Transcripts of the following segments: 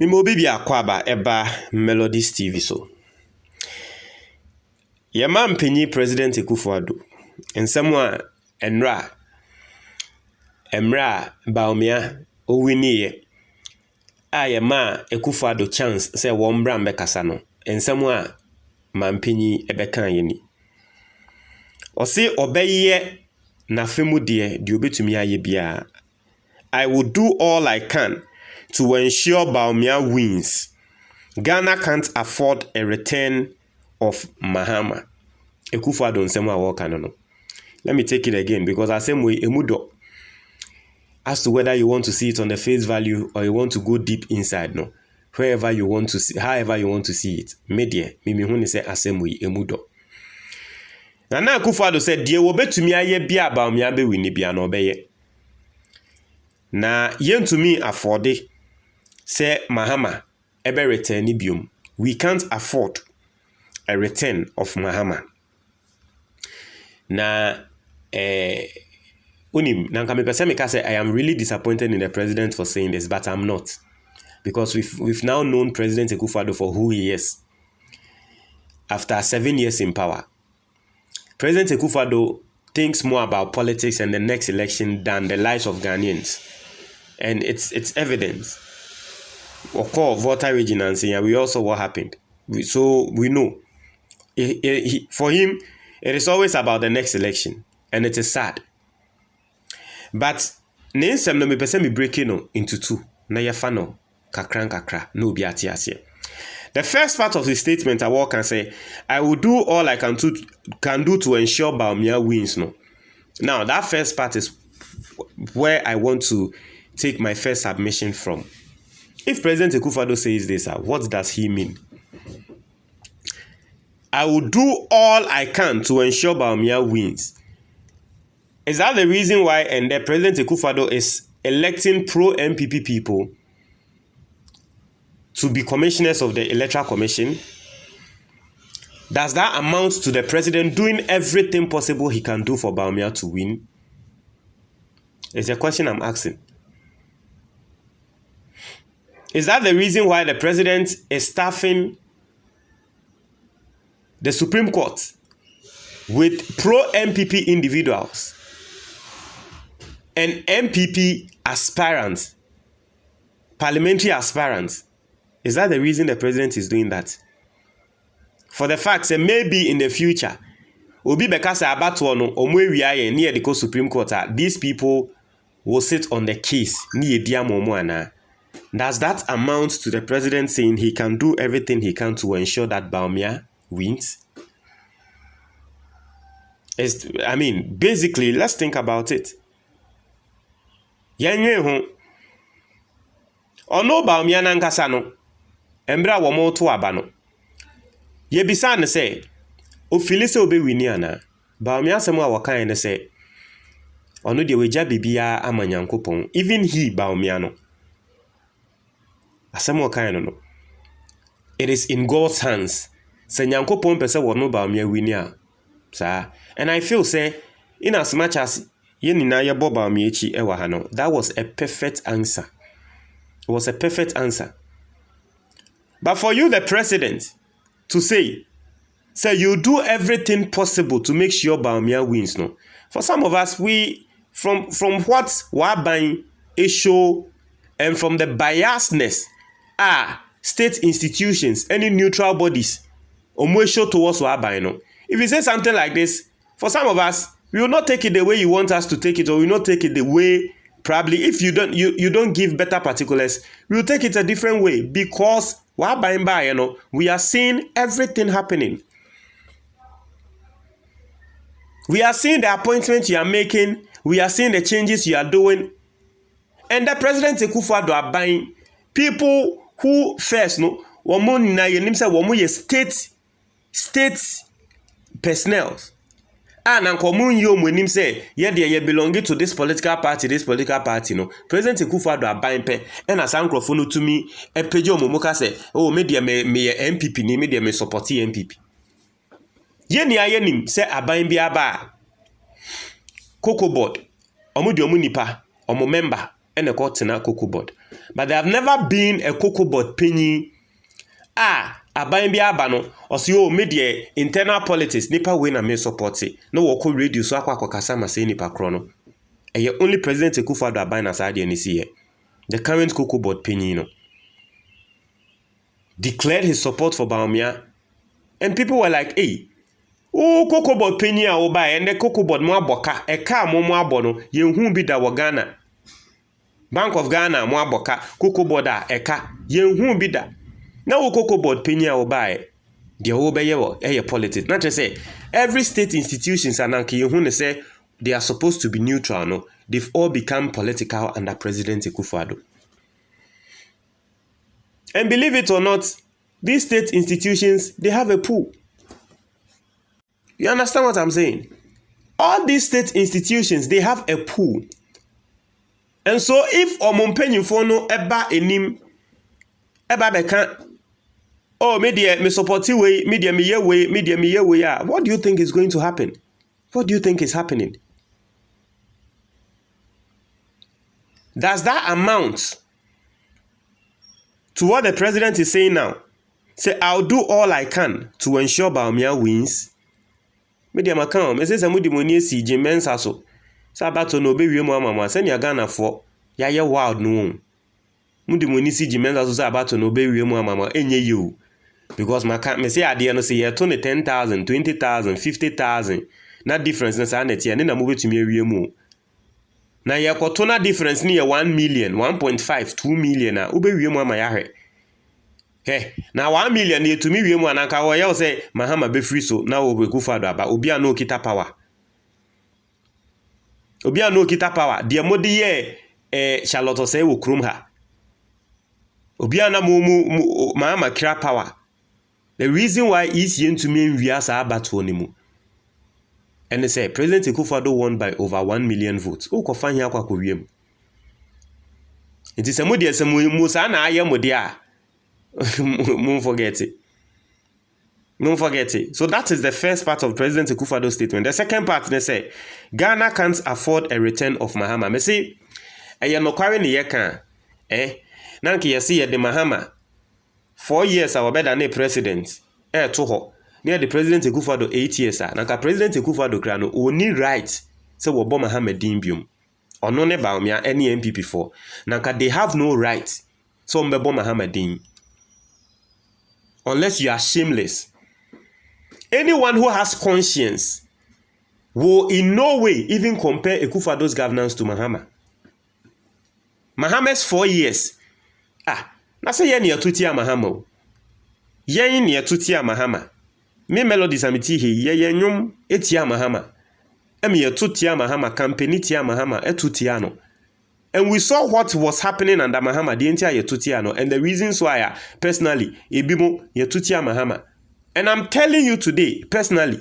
Mimo bibi akwaba eba Melodies TV so. Yema mpenyi President Akufo Addo. Ensemu a emra Bawumia owiniye. A yema Akufo Addo chance se wombra mbekasa no. Ensemu a mampenyi ebeka yeni. Osi obeye na femu de obetumi aye bia. I will do all I can to ensure Bawumia wins. Ghana can't afford a return of Mahama Akufo Addo nsemu a woka no. Let me take it again because I say emudo. As to whether you want to see it on the face value or you want to go deep inside, no. Wherever you want to see, however you want to see it. Media, mimi huni say asemu emudo. Na Akufo Addo said, "Die wo betumi aye bia Bawumia be wini bia no beye." Na yentumi afford say Mahama ebe return biom. We can't afford a return of Mahama. Na unim nanka me pese me ka say I am really disappointed in the president for saying this, but I'm not, because we've now known President Akufo Addo for who he is after 7 years in power. President Akufo Addo thinks more about politics and the next election than the lives of Ghanaians, and it's evident. Of course, voter vigilance, and we also what happened. So we know for him, it is always about the next election, and it is sad. But nensem no me pese me breaking no into two. Na yefa no kakra no bi atiase. The first part of the statement I walk and say, I will do all I can do to ensure Bawumia wins. No. Now that first part is where I want to take my first submission from. If President Akufo Addo says this, what does he mean? I will do all I can to ensure Bawumia wins. Is that the reason why and the President Akufo Addo is electing pro-MPP people to be commissioners of the Electoral Commission? Does that amount to the president doing everything possible he can do for Bawumia to win? It's a question I'm asking. Is that the reason why the president is staffing the Supreme Court with pro-MPP individuals and MPP aspirants, parliamentary aspirants? Is that the reason the president is doing that? For the fact that maybe in the future, Obi Bekasa Abato no omwe near the Supreme Court, these people will sit on the case near Diamomoana. Does that amount to the president saying he can do everything he can to ensure that Bawumia wins? I mean, basically, let's think about it. Yenye ho. Ono Bawumia nankasa no. Embra wo mo to aba no. Ye bisa ne say, o fili se obe wini ana. Bawumia asem a wakan ne say, ono de weja bibia ama Nyankopon. Even he Bawumia no. Asem wakan no. It is in God's hands. Se Nyankopon pese wo no Bawumia wini a. Sa, and I feel say in as much as ye nina ye bo Bawumia echi ewa ha no, that was a perfect answer. It was a perfect answer. But for you, the president, to say you do everything possible to make sure Bawumia wins, no. For some of us, we from what we're buying a show and from the biasness, state institutions, any neutral bodies, show towards what buying, no. If you say something like this, for some of us, we will not take it the way you want us to take it, or we will not take it the way, probably, if you don't give better particulars, we will take it a different way, because while buying by, you know, we are seeing everything happening. We are seeing the appointments you are making, we are seeing the changes you are doing, and the President Akufo Addo are buying people who first, no, state personnel. And Nankomun yo mwenim say, ye belonging to this political party, no. President Akufo Addo are buying pe, and as Ankrofonu to me, a pejo momoka say, oh, media me MPP, ni media me supporti MPP. Ye ni ayenim say abayin bi aba. Cocoa board, omu di omu nipa, omu member, and a court na cocoa board. But there have never been a cocoa board penny. Aban bi abano or see oh media internal politics nipa we na me support it. No woko radio so akwa kasa ma say nipa krono. And only President Akufo Addo aban na side any see the current cocoa board penny no declared his support for Bawumia, and people were like, hey, oh cocoa board penny a buy and the cocoa board mo aboka e ka mo abono ye hu bi da wo Ghana Bank of Ghana mo aboka cocoa board a e ka ye hu bi da. Now cocoa board penny a buy the obeye wo politics. Not to say every state institutions ananke you hu say they are supposed to be neutral no. They've all become political under President Akufo Addo. And believe it or not, these state institutions, they have a pool. You understand what I'm saying? All these state institutions, they have a pool. And so if Omompenyu no eba enim eba beka oh media me support way media me ye way what do you think is going to happen? What do you think is happening? Does that amount to what the president is saying now? Say, I'll do all I can to ensure Bawumia wins. Media makam, me say samudi money si jimensa so. Sa bato no be wiemu amama, send ya Ghana for ya ye wild no. Mudi money si jimensa so sa bato no be wiemu amama enye you. Because me say ade no say ye to 10,000, 20,000, 50,000. Na difference na sa net ye na mo betumi wiemu. Na ye kotona difference ni ye 1 million, 1.5, 2 million na ube wiemu ama ya hwe. Na 1 million ye tumi wiemu ananka wo ye say Mahama be free so na wo Akufo Addo aba obi a no kita power. Obi a no kita power. De modi ye Charlotte say wo krom ha. Obi a na Mahama kira power. The reason why is yen to me wi asa abato ni mu. And they say President Akufo Addo won by over 1 million votes. O ko fan hia kwa ko wiem. It is a modi mu sa na aye modi a. Don't forget it. Don't forget it. So that is the first part of President Akufo Addo's statement. The second part, they say, Ghana can't afford a return of Mahama. Me say, no kware ni ye kan. Nanki ye see the Mahama 4 years our better than president. To ho. Near the President Akufo Addo 8 years. Nanka President Akufo Addo krano only right say wo bo Mahama dimbium. Ono ne Bawumia any MPP for. Nanka they have no right. So mbebo Mahama dim. Unless you are shameless. Anyone who has conscience will in no way even compare Akufo Addo's governance to Mahama. Mahama's 4 years. Na say yen ye tutia Mahama. Yen ye tutia Mahama. Me melodies amiti he ye nyum etia Mahama. Em ye tutia Mahama campaign tia Mahama etutia no. And we saw what was happening under Mahama, the entire Yetutiano, and the reasons why, personally, Ebimo Yetutia Mahama. And I'm telling you today, personally,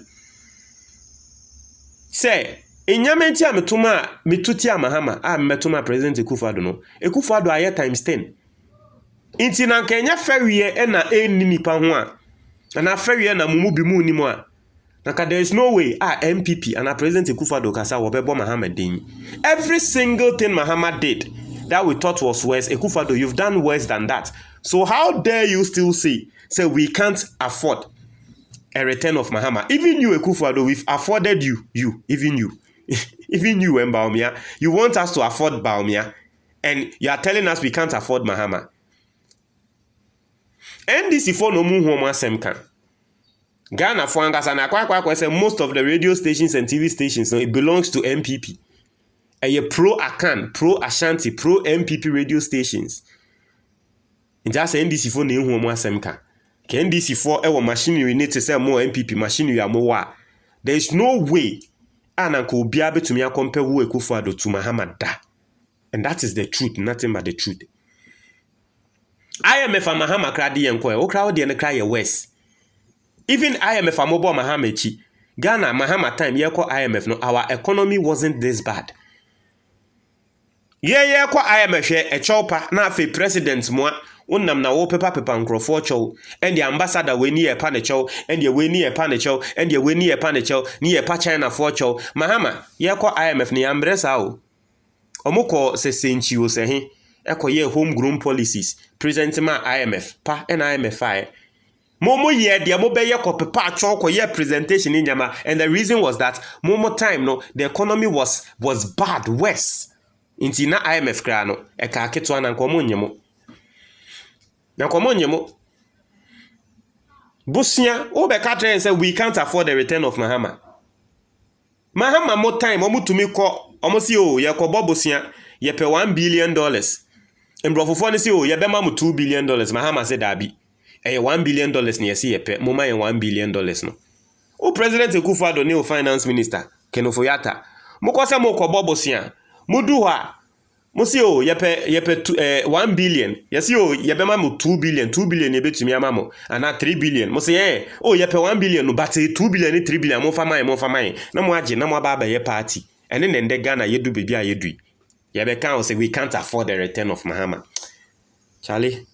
say, in Yamentia Metuma, Metutia Mahama, Metuma President Akufo Addo no. Akufo Addo aye times 10. Inti na Kenya ferry na nini panwa. Na ferry na mumu bimu ni mwa. Naka there is no way MPP and President Akufo Addo kasa wobebo Mahama din. Every single thing Mahama did that we thought was worse, Akufo Addo, you've done worse than that. So how dare you still say we can't afford a return of Mahama? Even you, Akufo Addo, we've afforded you, even you, Bawumia. You want us to afford Bawumia, and you are telling us we can't afford Mahama. NDC for no mu homa semkan. Ghana for angasa na kwa say most of the radio stations and TV stations, so it belongs to MPP. A pro Akan, pro Ashanti, pro MPP radio stations. Just NDC for ne hu omo asem ka. Ke NDC for machinery need to say more MPP machinery amowa. There is no way ananko obi abetumi compare who Akufo Addo to Mahama da. And that is the truth, nothing but the truth. IMF and Mahama kradi yenko o crowd dey na cry worse. Even IMF amobo Mahama echi. Ghana Mahama time yeko IMF no our economy wasn't this bad. Ye kwa IMF e chopa na afi president moa wonnam na wo pepa nkrofo chow and the ambassador we ni e pa ne chow and the we ni e pa ne chow and the we ni e pa ne chow ni e pa China for chow. Mahama ye kwa IMF ni ambresa o Omoko se senchiwo se he ekoye homegrown policies present ma IMF pa na IMF aye momo ye dia mo be ye kopepa atwo ye presentation in Yama, and the reason was that momo time no the economy was bad, worse. Inti na IMF kra no e ka keto na nkomo nyemo busia o be ka tren say we can't afford the return of Mahama mo time omutumi ko omosi o ye ko bobusia ye pe $1 billion embrofofo ne si o ye be ma mu $2 billion Mahama say dabi $1 billion ni yesi ye pe mo ma $1 billion no o president Akufo Addo ne o finance minister Kenofo-Yatta mo ko se mo ko bobusia mudu ha mo si o ye pe 1 billion yesi o ye be ma mu 2 billion ye betumi ama mo ana 3 billion mo se o ye pe 1 billion no but 2 billion ni 3 billion mo fa man na mo age na mo aba ye party ene ne nde Ghana yedu bebi a yedu ye be kan o say we can't afford the return of Mahama Charlie